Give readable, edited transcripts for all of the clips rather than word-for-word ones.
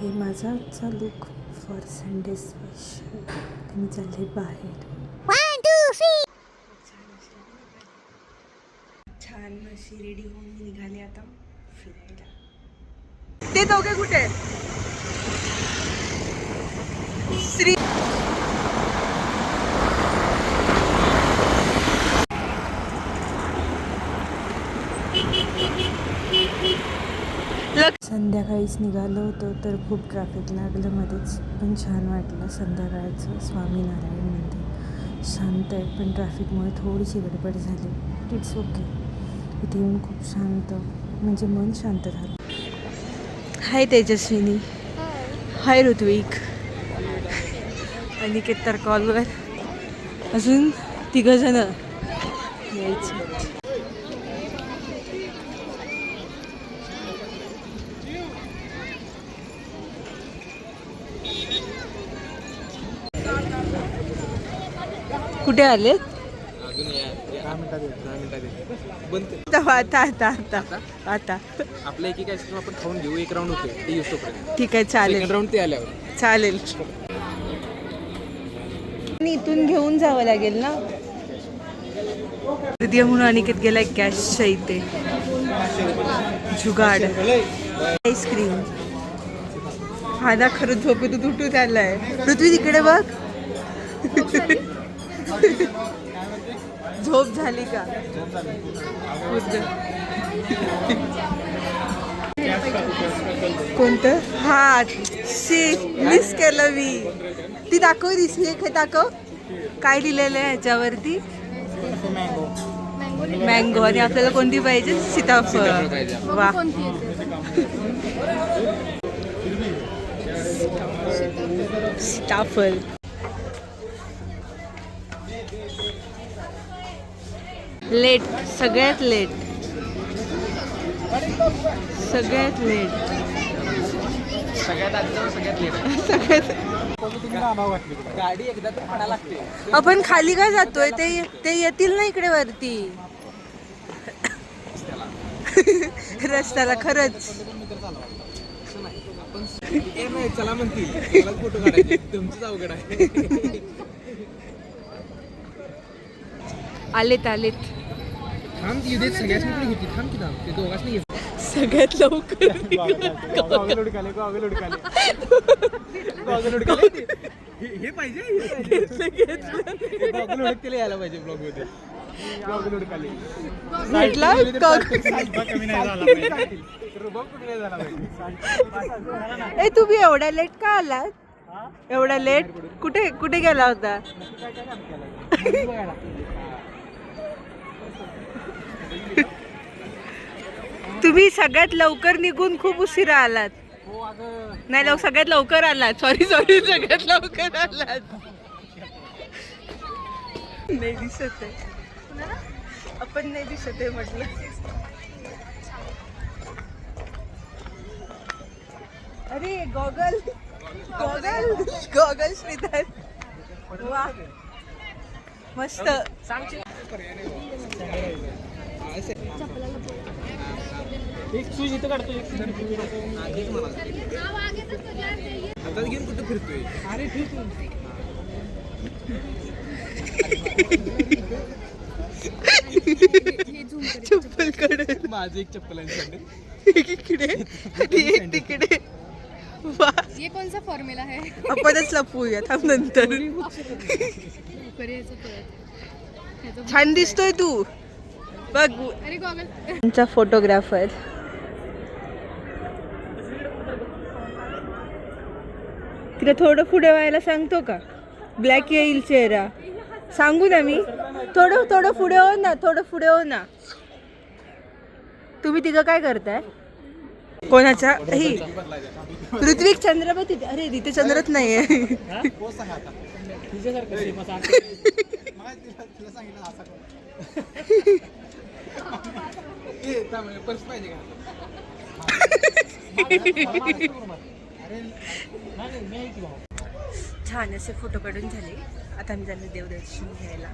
हे माझा आजचा लुक फॉर संडे स्पेशल. मी चालले बाहेर. 1 2 3 छान अशी रेडी होऊन मी निघाले आता फिरायला. ते दोघे कुठे आहेत? श्री संध्याकाळीच निघालो होतो तर खूप ट्रॅफिक लागलं मध्येच, पण छान वाटलं. संध्याकाळचं स्वामीनारायण मंदिर शांत आहे, पण ट्रॅफिकमुळे थोडीशी गडबड झाली. It's okay. इथे येऊन खूप शांत, म्हणजे मन शांत झालं. हाय तेजस्विनी. हाय ऋत्विक. अनिकेत तर कॉलवर. अजून 3 जण यायची. कुठे आले? आता आता आता आता आपल्या एक आईस्क्रीम आपण खाऊन घेऊ. एक राऊंड होते ते यूज तोपर्यंत. ठीक आहे, चालेल. राऊंड ते आल्यावर चालेल. इथून घेऊन जावं लागेल ना. दिदी म्हणून अनिकेत गेलाय कॅशच्या इथे. जुगाड आईस्क्रीम. हा ना, खरंच झोपेतून उठून आलाय. पृथ्वी तिकडे बघ. झोप झाली का? कोणतं? हा मिस केलं मी. ती दाखव. हे दाखव. काय लिहिलेलं आहे ह्याच्यावरती? मँगो. आणि आपल्याला कोणती पाहिजे? सीताफळ. वा. सीताफळ. लेट, सगळ्यात लेट. सगळ्यात लेट. गाडी एकदा तर पडा लागते. आपण खाली काय जातोय? ते येतील ना इकडे वरती. रस्त्याला खरंच. चला म्हणतील फोटो काढायचे. तुमचंच अवघड आहे. आलेत. थांब की देत सगळ्याच होती. थांब की थांब. ते दोघांच नाही सगळ्यात लवकर. हे पाहिजे. त्याला यायला पाहिजे ब्लॉग मध्ये. ए, तुम्ही एवढ्या लेट का आलात? एवढ्या लेट कुठे गेला होता? तुम्ही सगळ्यात लवकर निघून खूप उशिरा आलात. नाही, सगळ्यात लवकर आलात. सॉरी सगळ्यात लवकर आलात. नाही दिसत आहे. आपण नाही दिसत आहे म्हटलं. अरे गॉगल श्रीधर. वा, मस्त. एक शूज इथं काढतो. आता घेऊन कुठं फिरतोय? अरे ठीक आहे. चप्पल कडे. माझं एक चप्पल आहे. तिकडे. ये कौन सा फॉर्म्युला है? आपणच लपवूया. थांब नंतर. छान दिसतोय तू. बघ. अरे गॉगल. तुमचा फोटोग्राफर. तिला थोडं पुढे व्हायला सांगतो का? ब्लॅक येईल चेहरा. सांगू ना मी? थोडं पुढे हो ना. थोडं पुढे हो ना. तुम्ही तिघं काय करताय? कोणाच्या? ही ऋत्विक चंद्र बघ तिथे. अरे तिथे चंद्रच नाहीये. छान असे फोटो काढून झाले. आता आम्ही झाले देवदर्शन घ्यायला,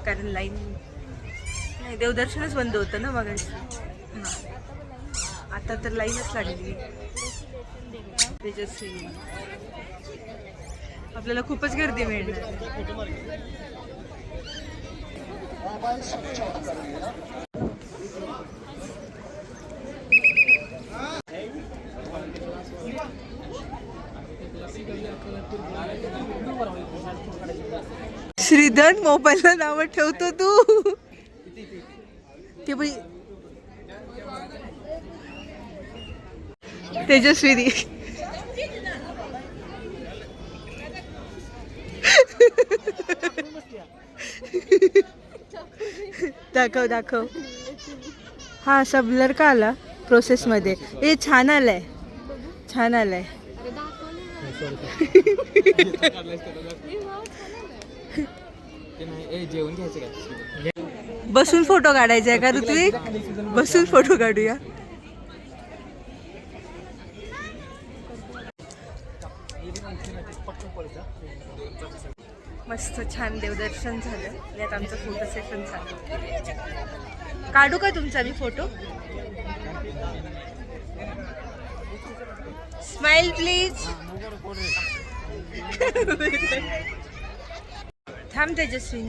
कारण लाईन नाही, देवदर्शनच बंद होतं ना मगाशी. हां, आता तर लाईनच लागली. तेजस्वी आपल्याला खूपच गर्दी मिळणार. श्रीधर मोबाईलला नाव ठेवतो तू. ते बाई तेजस्वी दाखव दाखव. हा असा ब्लर का आला प्रोसेस मध्ये. हे छान आलाय, छान आलाय. जेवण घ्यायचं काय? बसून फोटो काढायचा आहे का ऋत्विक? बसून फोटो काढूया. मस्त छान देवदर्शन झालं. यात आमचं फोटो सेशन झालं. काढू का तुमचा मी फोटो? Smile please. थांब तेजस्वी.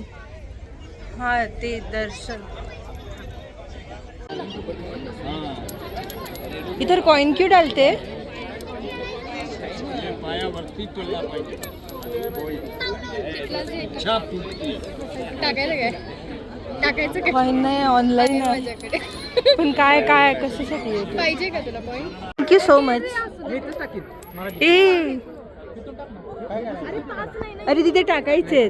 हा ते दर्शन. इधर कॉइन क्यों डालते? टाकायला काय टाकायचं काय कॉइन नाही, ऑनलाईन आहे. माझ्याकडे पण काय काय कशासाठी येते? पाहिजे का तुला पॉईंट? Thank you so much. ए अरे तिथे टाकायचे.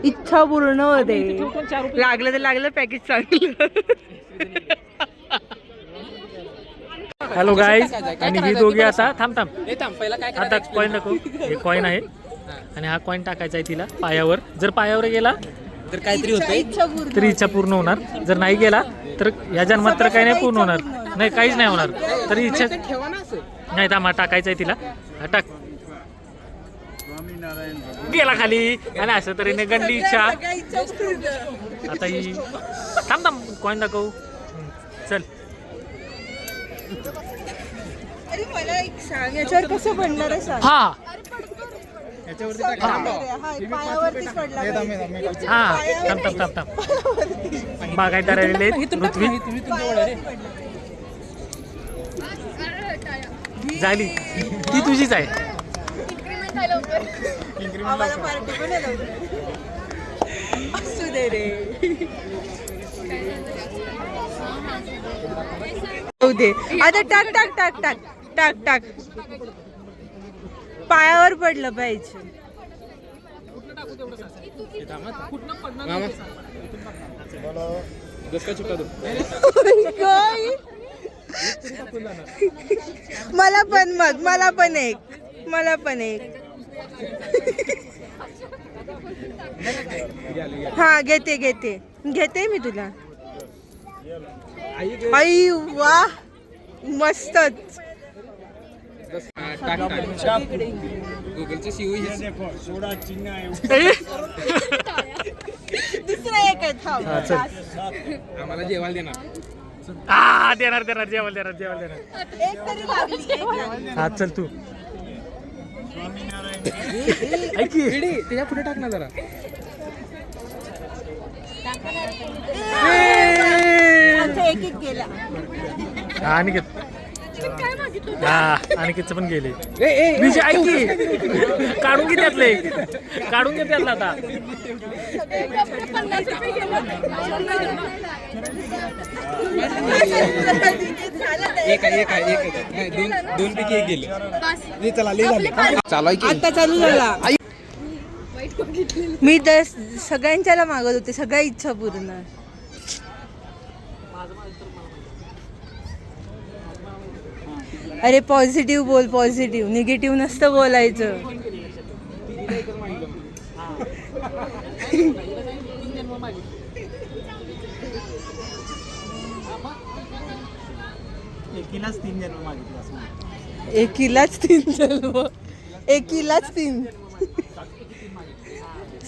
इच्छा पूर्ण होते. लागलं तर लागलं, पॅकेज चांगलं. Hello guys. आणि ही दोघी आता थांब पहिला काय आता कॉईन नको. हे कॉईन आहे आणि हा कॉईन टाकायचा आहे तिला पायावर. जर पायावर गेला तर काहीतरी होतंय. तर इच्छा पूर्ण होणार. जर नाही गेला तर या जन्मात तर काही नाही पूर्ण होणार. नाही काहीच नाही होणार. तरी इच्छा ठेवा ना असं. नाही थांब. हा टाकायचा आहे तिला. हा टाक. गेला खाली. आणि असं तरीने गणली इच्छा. आता ही थांब कॉईन दाखवू. चल. अरे मला एक सांग, याच्यावर कसं बनणार आहे सांग. हा पायावरतीच पडला पाहिजे. हा थांब. बागायदार आलेले ऋत्विक. झाली ती तुझीच आहे. आम्हाला पार्टी पण आहे लवकर. असू दे रे. होऊ दे. आता टाक टाक टाक टाक टाक टाक. पायावर पडलं पाहिजे. काय? मला पण मग मला पण एक. हा घेते मी तुला. आई वा मस्तच. गुगलचे शिव दुसरा एक आहे. थांब. हा, चल. आम्हाला जेवायला देणार. देणार जेवायला देणार. एक तरी लागली. हा चल तू. ऐक की. त्याच्या पुढे टाक ना जरा. आमचा एक गेला. हा अनिकेत. हा अनिकेतचं पण गेले. विजय ऐक की. काढून घे त्यातले. काढून घे त्यातला आता. एक आहे. दोन पैकी एक गेले. चालू आहे की आता चालू झाला. मी तर सगळ्यांच्याला मागत होते. सगळ्या इच्छा पूर्ण. अरे पॉझिटिव्ह बोल. पॉझिटिव्ह. निगेटिव्ह नसतं बोलायचं. एकीलाच तीन जन्म. एकीलाच तीन.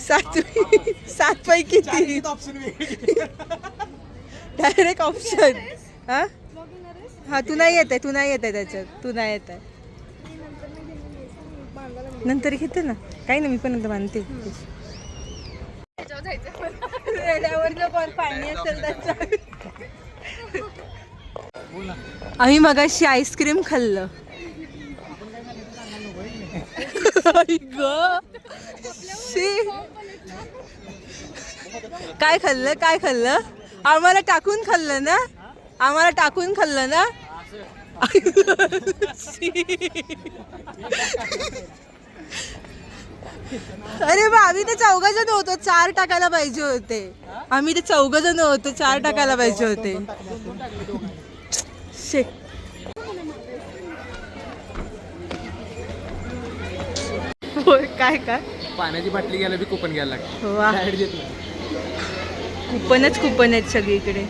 सात पैकी तीन. Direct option. हा तू नाही येत आहे त्याच्यात. तू नाही येत आहे. नंतर घेते ना, काही नाही, मी पण आता बांधते. त्याच्यावर जायचं पाणी असेल त्याच्यावर. आम्ही मगाशी आईस्क्रीम खाल्लं. आई गं. शी. काय खाल्लं आम्हाला टाकून खाल्लं ना. अरे बा, आम्ही ते 4 जण होतो, 4 टाकायला पाहिजे होते. 4 टाकायला पाहिजे होते. शे. होय, काय पाण्याची बाटली घ्यायला बी कुपन घ्यायला लागतं. वा, Direct देत नाही. कुपन आहेत सगळीकडे.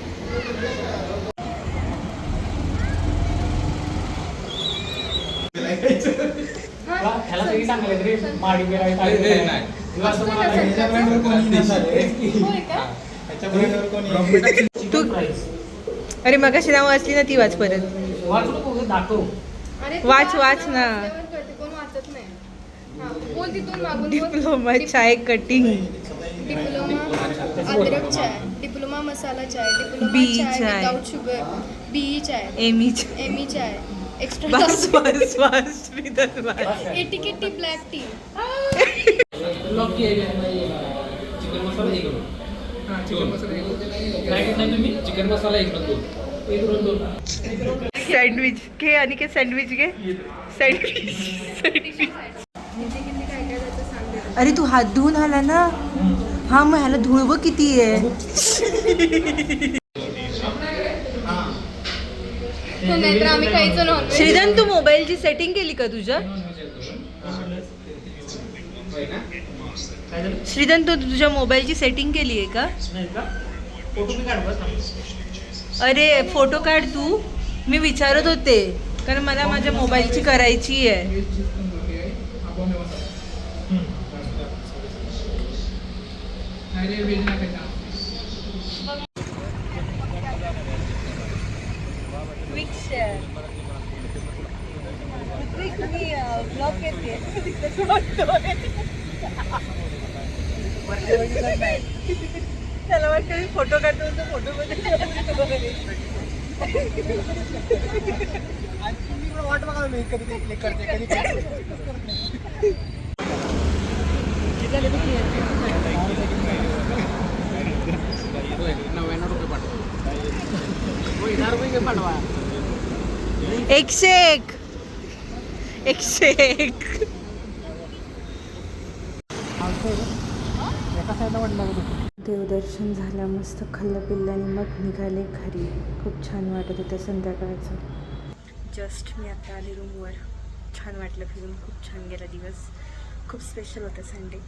तू अरे मगाशी नाव वाचली ना, ती वाच परत. अरे वाच ना. कोण वाचत नाही. हा, बोल तिथून मागून बोल. डिप्लोमा चाय कटिंग. डिप्लोमा अदरक चाय, डिप्लोमा मसाला चाय, डिप्लोमा बी चाय चाय. विदाउट शुगर, बी चाय, एमी एमी चाय, एक्स्ट्रा बस etiquette tea, black tea. Chicken मसाला एक सँडविच घे आणि के सँडविच घे. सँडविच. अरे तू हात धुवून आला ना. हा, मग ह्याला धुळवं किती आहे. नाहीतर आम्ही खायचो नॉनव्हेज. श्रीधन, तू मोबाईलची सेटिंग केली का तुझ्या? श्रीधन, तू तुझ्या मोबाईलची सेटिंग केली आहे का? अरे फोटो काढ तू. मी विचारत होते कारण मला माझ्या मोबाईलची करायची आहे. त्याला वाटतं मी फोटो काढतो, फोटो वाट बघा मी कधी क्लिक करते कधी ₹99 पाठवा. 101. देवदर्शन झालं, मस्त खाल्लं पिल्लं आणि मग निघाले घरी. खूप छान वाटत होतं संध्याकाळचं. जस्ट मी आता आले रूमवर. छान वाटलं फिरून, खूप छान गेला दिवस. खूप स्पेशल होता संडे.